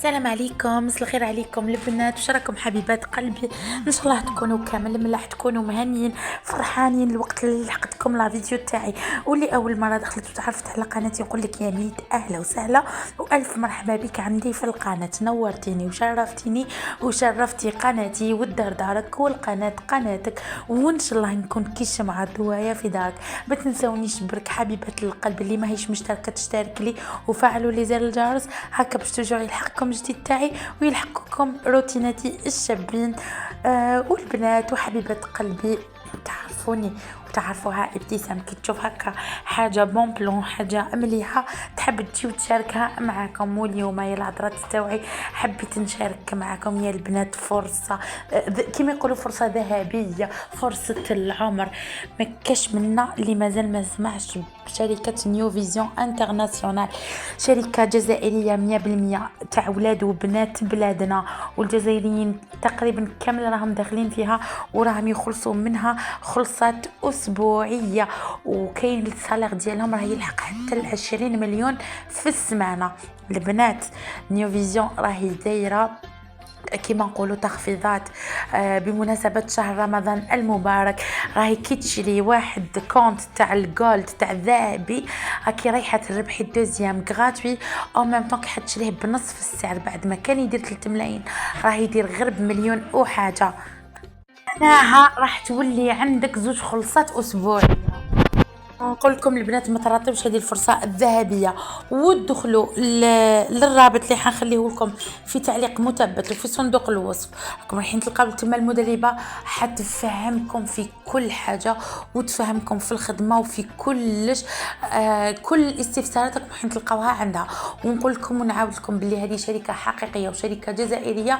السلام عليكم، مساء الخير عليكم البنات، واش راكم حبيبات قلبي؟ ان شاء الله تكونوا كامل ملاح، تكونوا مهنيين فرحانين الوقت اللي لحقتكم لا فيديو تاعي. واللي اول مره دخلت وتعرفت على قناتي نقول لك يا ميت اهلا وسهلا والف مرحبا بك عندي في القناه. نورتيني وشرفتيني وشرفتي قناتي والدار دارك والقناه قناتك، وان شاء الله نكون كي شمعة ضوايا في دارك. ما تنسونيش برك حبيبات القلب اللي ماهيش مشتركه تشترك لي وفعلوا لي زر الجرس، هكا باش توجعوا يلحقكم جديد تاعي ويلحقكم روتيناتي الشابين. والبنات وحبيبات قلبي تعرفوني وتعرفوها ابتسام كي تشوف هكا حاجه بون بلون، حاجه مليحه تحب تجي وتشاركها معكم. واليوم هي الهضره تاعي حبيت نشارك معكم يا البنات فرصه، كما يقولوا فرصه ذهبيه، فرصه العمر. ما كاش منا اللي مازال ما سمعش بشركه نيو فيزيون انترناسيونال، شركه جزائريه 100% تاع ولاد وبنات بلادنا، والجزائريين تقريبا كامل راهم داخلين فيها وراهم يخلصوا منها خلصات اسبوعيه، وكاين السالير ديالهم راه يلحق حتى 20 مليون في السمانه. البنات نيو فيزيون راهي دايره كما نقولوا تخفيضات بمناسبة شهر رمضان المبارك. راهي كي تشري واحد كونت تاع الجولد تاع الذهبي راكي رايحه تربحي الدوزيام غراتوي، او ميم طون كي حتشريه بنصف السعر بعد ما كان يدير 3 ملايين راه يدير غير بمليون وحاجه. معناها راح تولي عندك زوج خلصات اسبوعيه. نقول لكم البنات ما تراطبش هذه الفرصه الذهبيه، وادخلوا للرابط اللي حنخليه لكم في تعليق مثبت وفي صندوق الوصف. راكم رايحين تلقاو تما المدربه حتفهمكم في كل حاجه وتفهمكم في الخدمه وفي كلش. كل الاستفسارات راكم تلقاوها عندها. ونقول لكم ونعاود لكم باللي هذه شركه حقيقيه وشركه جزائريه،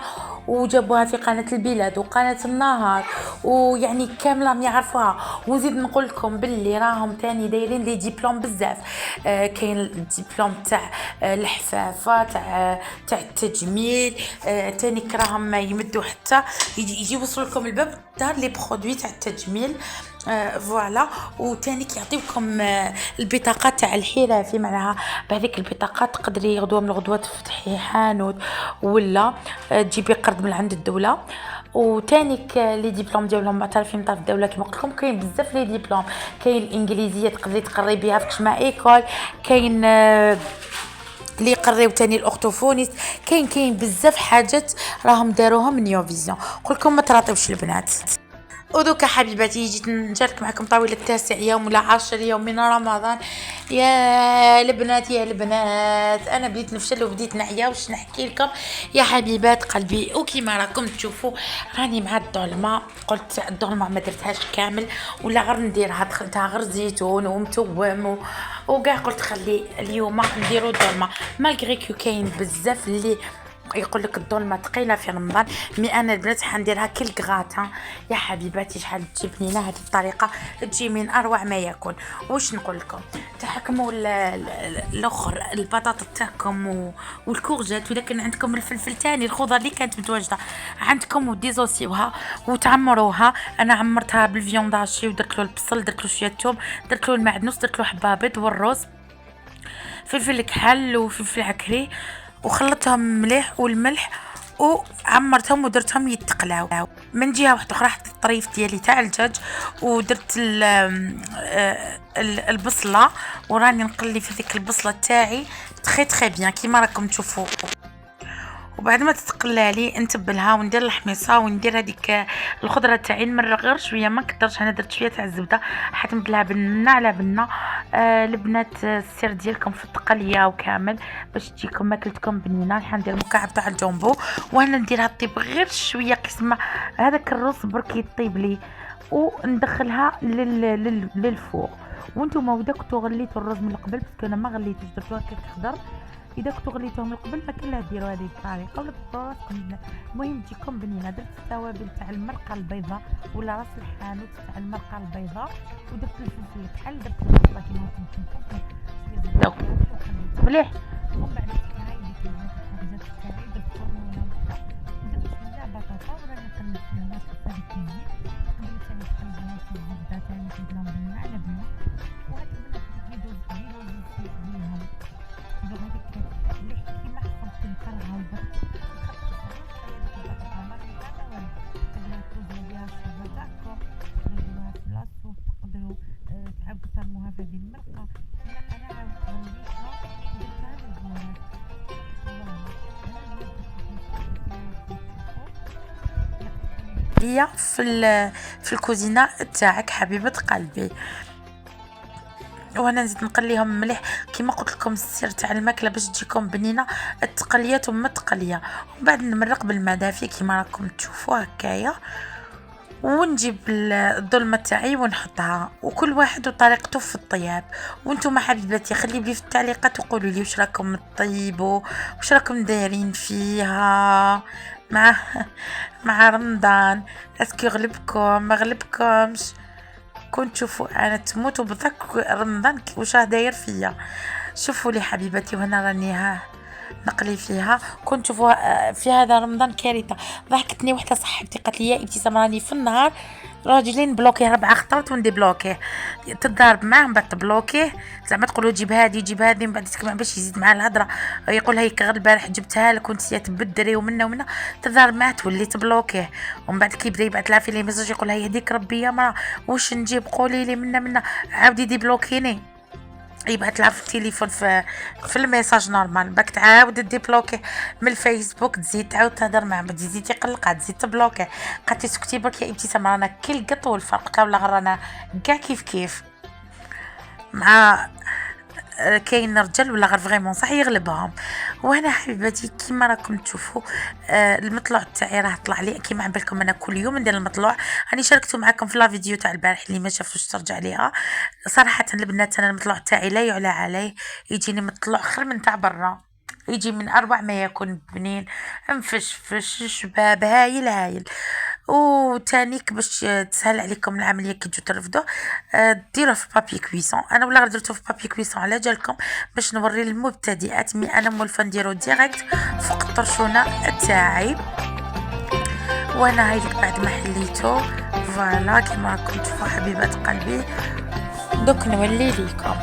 وجابوها في قناه البلاد وقناه النهار، ويعني كامله يعرفوها. ونزيد نقول لكم باللي راهم تاني دايرين لي ديبلوم بزاف. كاين الدبلوم تاع الحفافه تاع التجميل، تاني كراهم يمدوا حتى يجي يوصلوا لكم الباب دار لي برودوي تاع التجميل. فوالا. وتاني كيعطيوكم البطاقه تاع الحرفي، معناها بهذيك البطاقه تقدري غدوه من الغدوات تفتحي حانوت ولا تجيبي قرض من عند الدوله. وتانيك لي ديبلوم ديالهم معترفين طرف الدوله كما قلت لكم. كاين بزاف لي ديبلوم، كاين الانجليزيه تقدري تقري بها في كشما ايكول، كاين اللي يقريو تاني الاورتوفونيست، كاين بزاف حاجات راهم داروهم نيو فيزيون. قول لكم ما تراطيوش البنات. ودوكا حبيباتي جيت نشارك معكم طاولة 9 يوم ولا 10 يوم من رمضان. يا البنات يا البنات انا بديت نفشل وبديت نعيا، واش نحكي لكم يا حبيبات قلبي؟ وكيما راكم تشوفوا راني مع الظلمه. قلت الظلمه ما درتهاش كامل ولا غير نديرها، دخلتها غير زيتون ومتوم وكاع قلت خلي اليوم نديرو الظلمه. مالغري كو كاين بزاف اللي يقول لك الظلمه ثقيله في رمضان، مي انا البنات حنديرها كل كغاتا يا حبيباتي. شحال تجيب لينا هذه الطريقه تجي من اروع ما يكون. واش نقول لكم؟ تحكموا الاخر البطاطا تاعكم والكورجات، واذا كان عندكم الفلفل تاني الخضر اللي كانت متواجده عندكم وديزوسيوها وتعمروها. انا عمرتها بالفيونداشي ودرت له البصل، درت له شويه ثوم، درت له المعدنوس، درت له حبه بيض والرز، فلفل كحل وفلفل عكري، وخلطتهم مليح والملح وعمرتهم ودرتهم يتقلاو. من جهه واحده اخرى حطيت الطريف ديالي تاع الدجاج ودرت البصله، وراني نقلي في ذيك البصله تاعي تخي بيان كيما راكم تشوفوا. وبعد ما تتقلى لي نتبلها وندير الحميصه وندير هذيك الخضره تاعي نمرق غير شويه ما كثرش. انا درت شويه تاع الزبده حتمدلها بنه على بنه. البنات السر ديالكم في التقليه وكامل باش تجيكم ماكلتكم بنينه. حندير مكعب تاع الجامبو وانا نديرها طيب غير شويه قسمه هذاك الرز برك يطيب لي، وندخلها للفوق. وانتم اذا كنتو غليتوا الرز من قبل باسكو انا ما غليتوش درتوها كي تخضر، اذا كنتو غليتوهم من قبل فكلها ديروا هذه الطريقه ولا ديروا راسكم. المهم تجيكم بنينه. درت التوابل تاع المرقه البيضاء ولا راس الحانوت تاع المرقه البيضاء، ودرت الفلفل الكحل، درت البصله كيما كنتم مليح. ومن بعد هاي ديك الحاجات تاعي درت كمونه درت شويه بطاطا وراني قلبت لها صافي كميه خليت ثاني تقلبها في الزبده ثاني كدنا بنه على بنه. وهاد البنات فيديو عليهم هذيك اللي كيما حفظت القرعه والبط هذه المرقه. لا انا عاود غنضيفها نديرها للبنات. فوالا هي في الكوزينه تاعك حبيبه قلبي. وانا نزيد نقليهم مليح كما قلت لكم. السر تاع الماكله باش تجيكم بنينه التقليه ثم التقليه، ومن بعد نمرق بالماء دافي كما راكم تشوفوا هكايا، ونجيب الظلمه تاعي ونحطها، وكل واحد وطريقته في الطياب. وانتم حبيباتي خليوا لي في التعليقات وقولوا لي واش راكم تطيبوا، واش راكم دايرين فيها مع مع رمضان. اسكو غلبكم ما غلبكمش؟ كنت تشوفوا انا تموت وبضك رمضان واش راه داير فيا. شوفوا لي حبيباتي، وهنا راني نقلي فيها. كنت تشوفوا في هذا رمضان كارثه. ضحكتني وحده صاحبتي قالت لي يا ابتسام راني في النهار راجلين بلوكيه 4 خطرات وندي بلوكيه، تضارب معاه من بعد تبلوكيه، زعما تقولوا جيب هذه جيب هذه، من بعد تسمع باش يزيد مع الهضره يقول هيك غير البارح جبتها لك وانت تبدري ومنا ومنا، تضارب معاه تولي تبلوكيه. ومن بعد كيبدا يبعث لها في لي ميساج يقول هي هذيك ربي يا مرا واش نجيب قولي لي منا عاودي دي بلوكيني. يبعث لها في التليفون في الميساج نورمال، باك تعاود ديبلوكي من الفيسبوك، تزيد تعاود تهضر معاه، تزيد تقلقها تزيد تبلوكي. قالت لي سكتي برك يا ابتسام رانا كي القط والفرق ولا رانا كاع كيف مع كاين رجال ولا غير فريمون صح يغلبهم. وانا حبيباتي كيما راكم تشوفوا المطلوع تاعي راه طلع لي كيما عم بالكم. انا كل يوم ندير المطلوع، راني شاركته معكم في لا فيديو تاع البارح اللي ما شافتوش ترجع ليها. صراحه البنات انا المطلوع تاعي لا يعلى عليه، يجيني مطلوع خير من تاع برا، يجي من 4 ما يكون بنين مفشفش شباب هايل. وتانيك باش تسهل عليكم العمليه كي تجوا ترفدوه ديروه في بابي كويسون. انا ولا درتو في بابي كويسون على جالكم باش نوري المبتدئات، مي انا مولفه نديرو ديريكت فوق الطرشونه تاعي. وانا هايلك بعد ما حليتو فوالا كيما راكم تشوفوا حبيبات قلبي. دوك نولي ليكم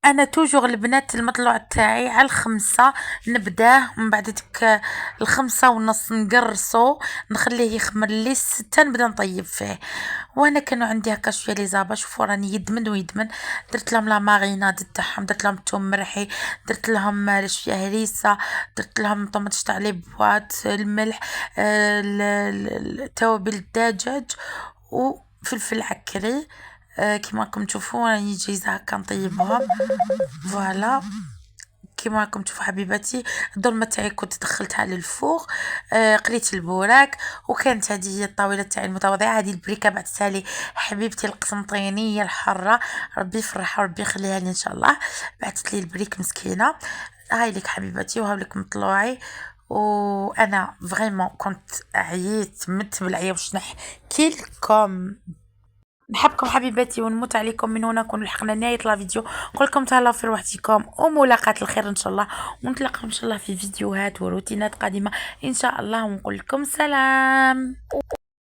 انا توجور البنات المطلوع تاعي على 5 نبداه، ومن بعد ديك 5:30 نقرصو نخليه يخمر لي 6 نبدا نطيب فيه. وانا كانوا عندي هكا شويه لي زابا، شوفوا راني يدمن ويدمن. درت لهم لا ماريناد تاعهم، درت لهم توم مرحي، درت لهم شويه هريسه، درت لهم طوماطش تاع لي بواط، الملح، توابل الدجاج وفلفل عكري. كيما راكم تشوفوا راني جايزه هكا نطيبهم. فوالا كيما راكم تشوفوا حبيباتي، الظلمه تاعي كنت دخلتها للفوغ. قليت البوراك، وكانت هذه هي الطاوله تاعي المتواضعه. هذه البريكه بعثتها لي حبيبتي القسنطينيه الحره، ربي يفرحها وربي يخليها لي ان شاء الله. بعثت لي البريك مسكينه. هاي لك حبيباتي، وهاو لك مطلوعي. وانا فريمون كنت عييت مت بالعيا واش نحكي لكم. نحبكم حبيباتي ونموت عليكم من هنا. نكون لحقنا نهايه لا فيديو. نقول لكم تهلاو في روحتكم وملاقاة الخير ان شاء الله، ونتلاقاو ان شاء الله في فيديوهات وروتينات قادمه ان شاء الله، ونقول لكم سلام.